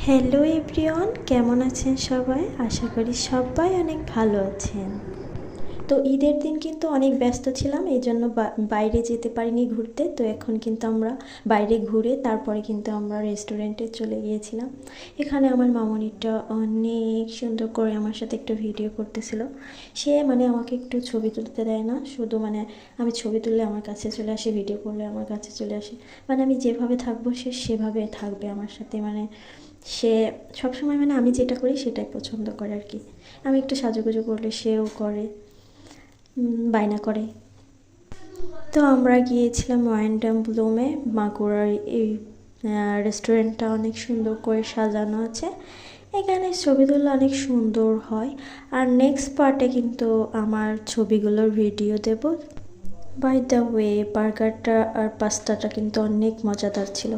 Hello everyone, কেমন আছেন সবাই? আশা করি সবাই অনেক ভালো আছেন। তো ঈদের দিন কিন্তু অনেক ব্যস্ত ছিলাম, এই জন্য বাইরে যেতে পারিনি ঘুরতে। তো এখন কিন্তু আমরা বাইরে ঘুরে তারপরে কিন্তু আমরা রেস্টুরেন্টে চলে গিয়েছিলাম। এখানে আমার মামনিটা অনেক সুন্দর করে আমার সাথে একটু ভিডিও করতেছিল। সে আমাকে একটু ছবি তুলতে দেয় না, শুধু আমি ছবি তুললে আমার কাছে চলে আসে, ভিডিও করলে আমার কাছে চলে আসে। আমি যেভাবে থাকবো সে সেভাবে থাকবে আমার সাথে। সে সবসময় আমি যেটা করি সেটাই পছন্দ করে আর কি। আমি একটু সাজুগুজু করলে সেও করে, বায়না করে। তো আমরা গিয়েছিলাম ওয়াইন্ডাম ব্লুমে। মাগুরার এই রেস্টুরেন্টটা অনেক সুন্দর করে সাজানো আছে, এখানে ছবি তুললে অনেক সুন্দর হয়। আর নেক্সট পার্টে কিন্তু আমার ছবিগুলোর ভিডিও দেব। বাই দ্য ওয়ে, বার্গারটা আর পাস্তাটা কিন্তু অনেক মজাদার ছিল।